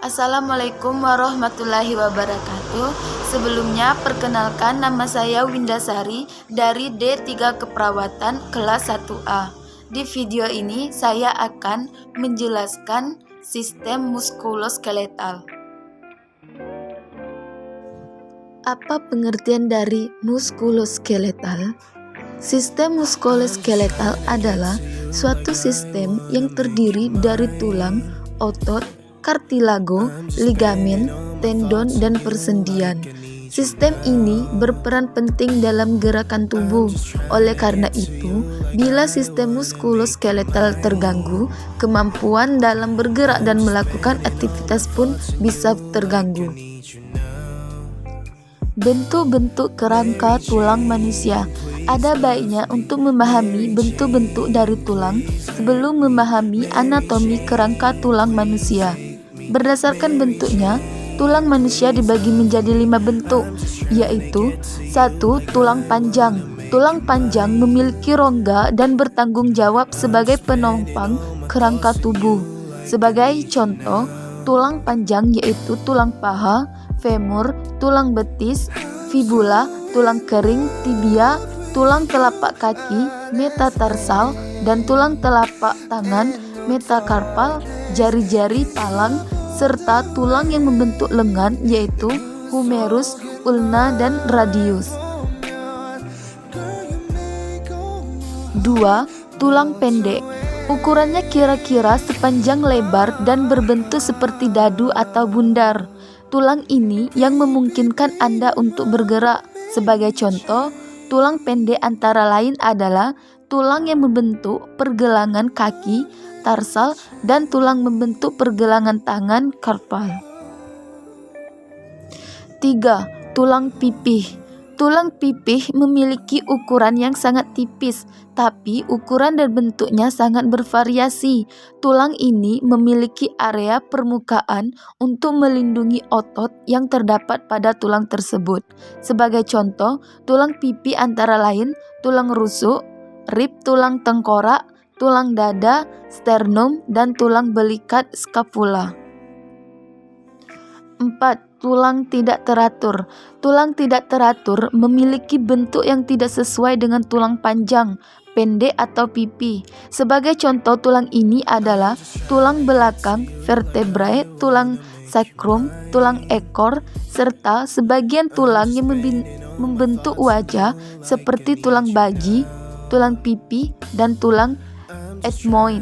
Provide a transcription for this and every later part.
Assalamualaikum warahmatullahi wabarakatuh. Sebelumnya perkenalkan, nama saya Windasari dari D3 Keperawatan kelas 1A. Di video ini saya akan menjelaskan sistem muskuloskeletal. Apa pengertian dari muskuloskeletal? Sistem muskuloskeletal adalah suatu sistem yang terdiri dari tulang, otot, kartilago, ligamen, tendon, dan persendian. Sistem ini berperan penting dalam gerakan tubuh. Oleh karena itu, bila sistem muskuloskeletal terganggu, kemampuan dalam bergerak dan melakukan aktivitas pun bisa terganggu. Bentuk-bentuk kerangka tulang manusia. Ada baiknya untuk memahami bentuk-bentuk dari tulang sebelum memahami anatomi kerangka tulang manusia. Berdasarkan bentuknya, tulang manusia dibagi menjadi 5 bentuk, yaitu 1. Tulang panjang. Tulang panjang memiliki rongga dan bertanggung jawab sebagai penopang kerangka tubuh. Sebagai contoh, tulang panjang yaitu tulang paha, femur, tulang betis, fibula, tulang kering, tibia, tulang telapak kaki, metatarsal, dan tulang telapak tangan, metakarpal, jari-jari palang, serta tulang yang membentuk lengan yaitu humerus, ulna, dan radius. 2. Tulang pendek. Ukurannya kira-kira sepanjang lebar dan berbentuk seperti dadu atau bundar. Tulang ini yang memungkinkan Anda untuk bergerak. Sebagai contoh, tulang pendek antara lain adalah tulang yang membentuk pergelangan kaki, tarsal, dan tulang membentuk pergelangan tangan, karpal. 3. Tulang pipih. Tulang pipih memiliki ukuran yang sangat tipis, tapi ukuran dan bentuknya sangat bervariasi. Tulang ini memiliki area permukaan untuk melindungi otot yang terdapat pada tulang tersebut. Sebagai contoh, tulang pipih antara lain tulang rusuk, rib tulang tengkorak, tulang dada, sternum, dan tulang belikat skapula. 4. Tulang tidak teratur. Tulang tidak teratur memiliki bentuk yang tidak sesuai dengan tulang panjang, pendek, atau pipi. Sebagai contoh tulang ini adalah tulang belakang, vertebrae, tulang sacrum, tulang ekor, serta sebagian tulang yang membentuk wajah seperti tulang baji, tulang pipi, dan tulang ethmoid.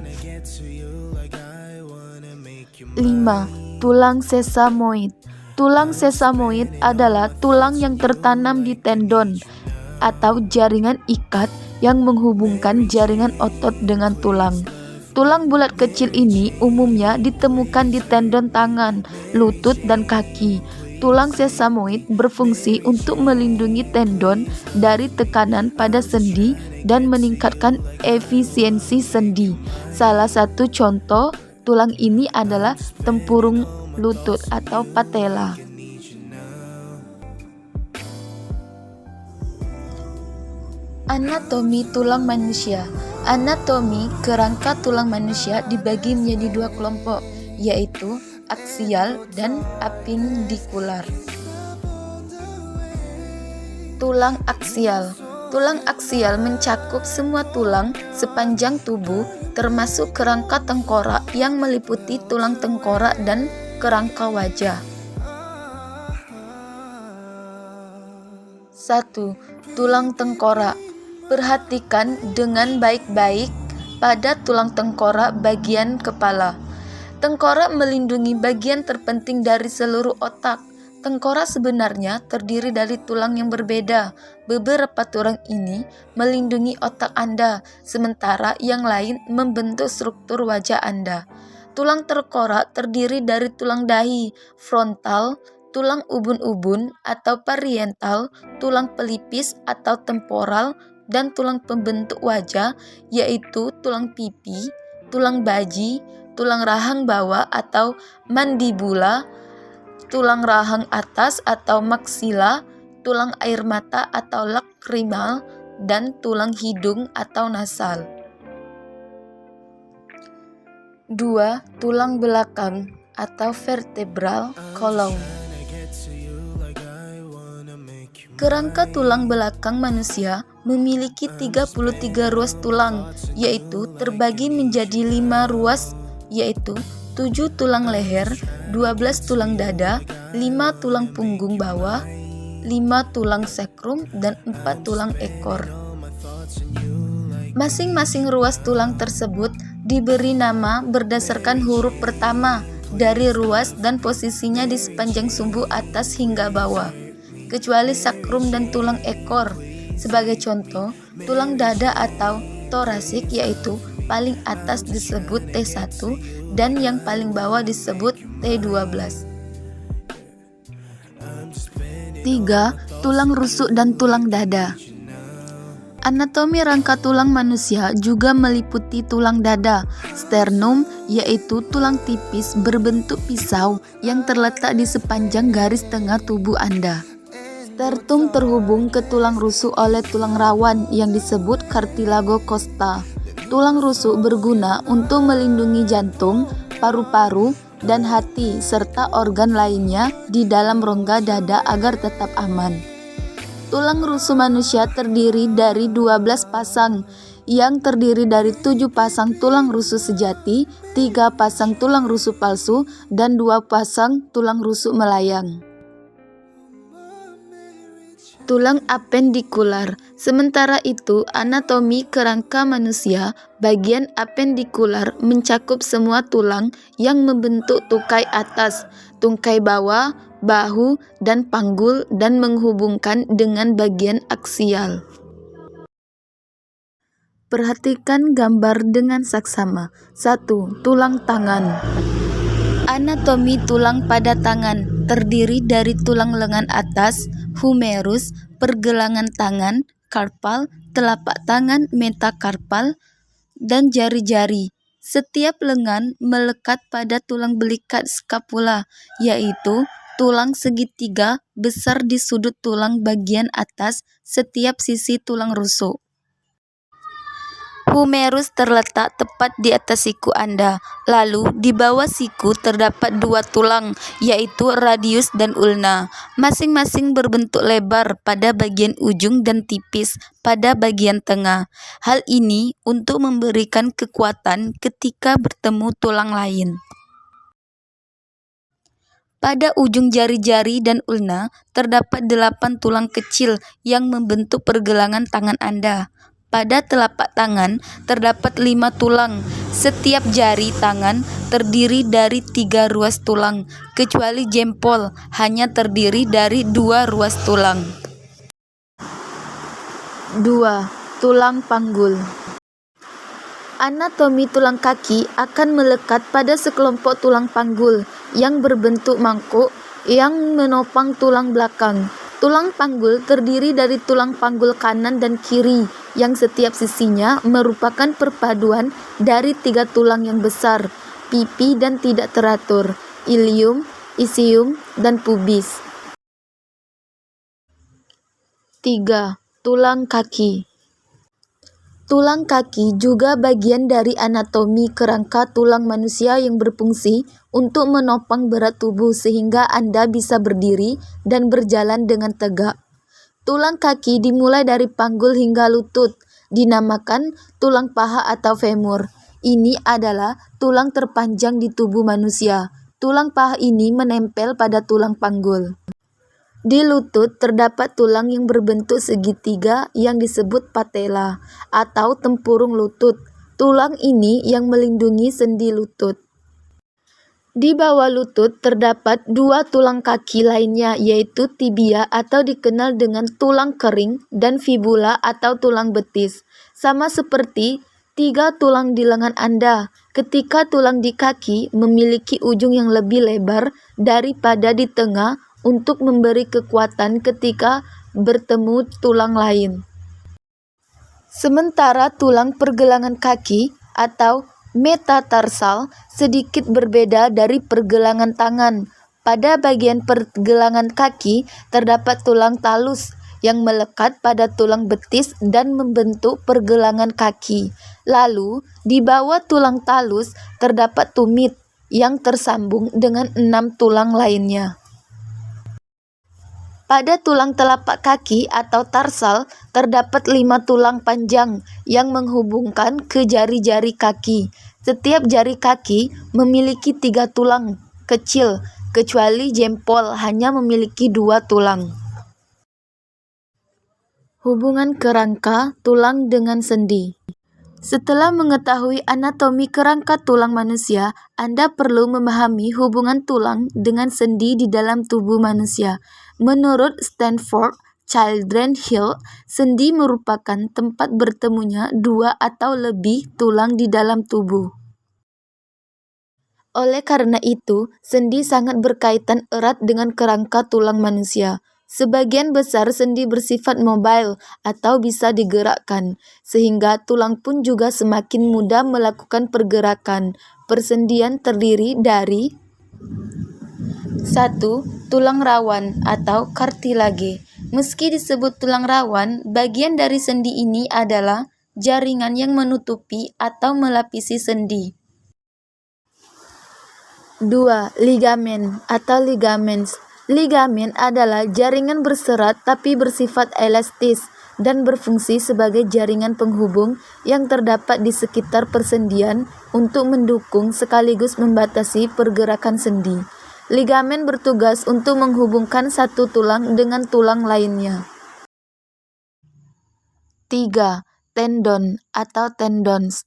5. Tulang sesamoid. Tulang sesamoid adalah tulang yang tertanam di tendon atau jaringan ikat yang menghubungkan jaringan otot dengan tulang. Tulang bulat kecil ini umumnya ditemukan di tendon tangan, lutut, dan kaki. Tulang sesamoid berfungsi untuk melindungi tendon dari tekanan pada sendi dan meningkatkan efisiensi sendi. Salah satu contoh tulang ini adalah tempurung lutut atau patella. Anatomi tulang manusia. Anatomi kerangka tulang manusia dibagi menjadi 2 kelompok, yaitu aksial dan apendikular. Tulang aksial. Tulang aksial mencakup semua tulang sepanjang tubuh, termasuk kerangka tengkorak yang meliputi tulang tengkorak dan kerangka wajah. 1. Tulang tengkorak. Perhatikan dengan baik-baik pada tulang tengkorak bagian kepala. Tengkorak melindungi bagian terpenting dari seluruh otak. Tengkorak sebenarnya terdiri dari tulang yang berbeda. Beberapa tulang ini melindungi otak Anda, sementara yang lain membentuk struktur wajah Anda. Tulang tengkorak terdiri dari tulang dahi, frontal, tulang ubun-ubun atau parietal, tulang pelipis atau temporal, dan tulang pembentuk wajah, yaitu tulang pipi, tulang baji, tulang rahang bawah atau mandibula, tulang rahang atas atau maksila, tulang air mata atau lakrimal, dan tulang hidung atau nasal. 2. Tulang belakang. atau vertebral column. Kerangka tulang belakang manusia memiliki 33 ruas tulang, yaitu terbagi menjadi 5 ruas, yaitu 7 tulang leher, 12 tulang dada, 5 tulang punggung bawah, 5 tulang sacrum, dan 4 tulang ekor. Masing-masing ruas tulang tersebut diberi nama berdasarkan huruf pertama dari ruas dan posisinya di sepanjang sumbu atas hingga bawah, kecuali sakrum dan tulang ekor. Sebagai contoh, tulang dada atau torasik yaitu paling atas disebut T1 dan yang paling bawah disebut T12. 3. Tulang rusuk dan tulang dada. Anatomi rangka tulang manusia juga meliputi tulang dada, sternum, yaitu tulang tipis berbentuk pisau yang terletak di sepanjang garis tengah tubuh Anda. Sternum terhubung ke tulang rusuk oleh tulang rawan yang disebut cartilago costa. Tulang rusuk berguna untuk melindungi jantung, paru-paru, dan hati serta organ lainnya di dalam rongga dada agar tetap aman. Tulang rusuk manusia terdiri dari 12 pasang, yang terdiri dari 7 pasang tulang rusuk sejati, 3 pasang tulang rusuk palsu, dan 2 pasang tulang rusuk melayang. Tulang apendikular. Sementara itu, anatomi kerangka manusia, bagian apendikular mencakup semua tulang yang membentuk tungkai atas, tungkai bawah, bahu, dan panggul dan menghubungkan dengan bagian aksial. Perhatikan gambar dengan saksama. 1. Tulang tangan. Anatomi tulang pada tangan terdiri dari tulang lengan atas, humerus, pergelangan tangan, karpal, telapak tangan metakarpal, dan jari-jari. Setiap lengan melekat pada tulang belikat skapula, yaitu tulang segitiga besar di sudut tulang bagian atas setiap sisi tulang rusuk. Humerus terletak tepat di atas siku Anda. Lalu di bawah siku terdapat 2 tulang, yaitu radius dan ulna. Masing-masing berbentuk lebar pada bagian ujung dan tipis pada bagian tengah. Hal ini untuk memberikan kekuatan ketika bertemu tulang lain. Pada ujung jari-jari dan ulna terdapat 8 tulang kecil yang membentuk pergelangan tangan Anda. Pada telapak tangan terdapat 5 tulang. Setiap jari tangan terdiri dari 3 ruas tulang, kecuali jempol hanya terdiri dari 2 ruas tulang. 2. Tulang panggul. Anatomi tulang kaki akan melekat pada sekelompok tulang panggul yang berbentuk mangkuk yang menopang tulang belakang. Tulang panggul terdiri dari tulang panggul kanan dan kiri yang setiap sisinya merupakan perpaduan dari 3 tulang yang besar, pipi dan tidak teratur, ilium, isium, dan pubis. 3. Tulang kaki. Tulang kaki juga bagian dari anatomi kerangka tulang manusia yang berfungsi untuk menopang berat tubuh sehingga Anda bisa berdiri dan berjalan dengan tegak. Tulang kaki dimulai dari panggul hingga lutut, dinamakan tulang paha atau femur. Ini adalah tulang terpanjang di tubuh manusia. Tulang paha ini menempel pada tulang panggul. Di lutut terdapat tulang yang berbentuk segitiga yang disebut patella atau tempurung lutut. Tulang ini yang melindungi sendi lutut. Di bawah lutut terdapat 2 tulang kaki lainnya, yaitu tibia atau dikenal dengan tulang kering dan fibula atau tulang betis. Sama seperti 3 tulang di lengan Anda, ketika tulang di kaki memiliki ujung yang lebih lebar daripada di tengah untuk memberi kekuatan ketika bertemu tulang lain. Sementara tulang pergelangan kaki atau metatarsal sedikit berbeda dari pergelangan tangan. Pada bagian pergelangan kaki terdapat tulang talus yang melekat pada tulang betis dan membentuk pergelangan kaki. Lalu, di bawah tulang talus terdapat tumit yang tersambung dengan 6 tulang lainnya. Pada tulang telapak kaki atau tarsal terdapat 5 tulang panjang yang menghubungkan ke jari-jari kaki. Setiap jari kaki memiliki 3 tulang kecil, kecuali jempol hanya memiliki 2 tulang. Hubungan kerangka tulang dengan sendi. Setelah mengetahui anatomi kerangka tulang manusia, Anda perlu memahami hubungan tulang dengan sendi di dalam tubuh manusia. Menurut Stanford Children's Hill, sendi merupakan tempat bertemunya 2 atau lebih tulang di dalam tubuh. Oleh karena itu, sendi sangat berkaitan erat dengan kerangka tulang manusia. Sebagian besar sendi bersifat mobile atau bisa digerakkan, sehingga tulang pun juga semakin mudah melakukan pergerakan. Persendian terdiri dari 1. Tulang rawan atau kartilage. Meski disebut tulang rawan, bagian dari sendi ini adalah jaringan yang menutupi atau melapisi sendi. 2. Ligamen atau ligaments. Ligamen adalah jaringan berserat tapi bersifat elastis dan berfungsi sebagai jaringan penghubung yang terdapat di sekitar persendian untuk mendukung sekaligus membatasi pergerakan sendi. Ligamen bertugas untuk menghubungkan satu tulang dengan tulang lainnya. 3. Tendon atau tendons.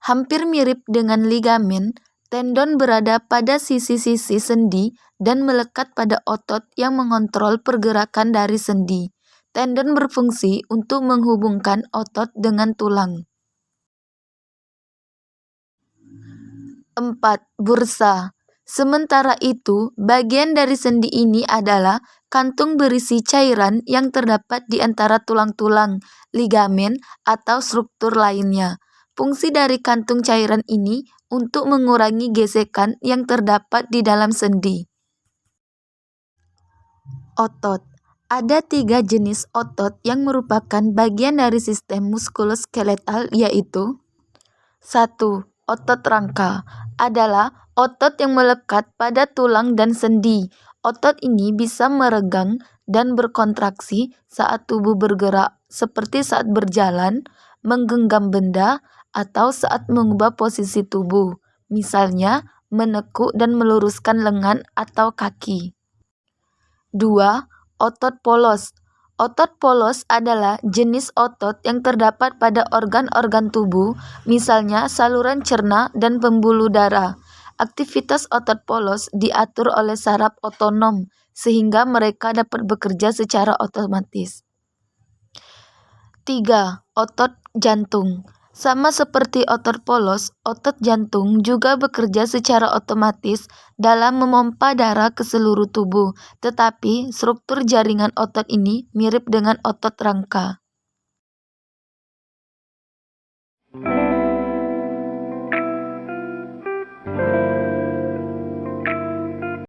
Hampir mirip dengan ligamen, tendon berada pada sisi-sisi sendi dan melekat pada otot yang mengontrol pergerakan dari sendi. Tendon berfungsi untuk menghubungkan otot dengan tulang. 4. Bursa. Sementara itu, bagian dari sendi ini adalah kantung berisi cairan yang terdapat di antara tulang-tulang, ligamen, atau struktur lainnya. Fungsi dari kantung cairan ini untuk mengurangi gesekan yang terdapat di dalam sendi. Otot. Ada 3 jenis otot yang merupakan bagian dari sistem muskuloskeletal, yaitu 1. Otot rangka adalah otot yang melekat pada tulang dan sendi. Otot ini bisa meregang dan berkontraksi saat tubuh bergerak, seperti saat berjalan, menggenggam benda, atau saat mengubah posisi tubuh, misalnya menekuk dan meluruskan lengan atau kaki. 2. Otot polos. Otot polos adalah jenis otot yang terdapat pada organ-organ tubuh, misalnya saluran cerna dan pembuluh darah. Aktivitas otot polos diatur oleh saraf otonom, sehingga mereka dapat bekerja secara otomatis. 3. Otot jantung. Sama seperti otot polos, otot jantung juga bekerja secara otomatis dalam memompa darah ke seluruh tubuh, tetapi struktur jaringan otot ini mirip dengan otot rangka.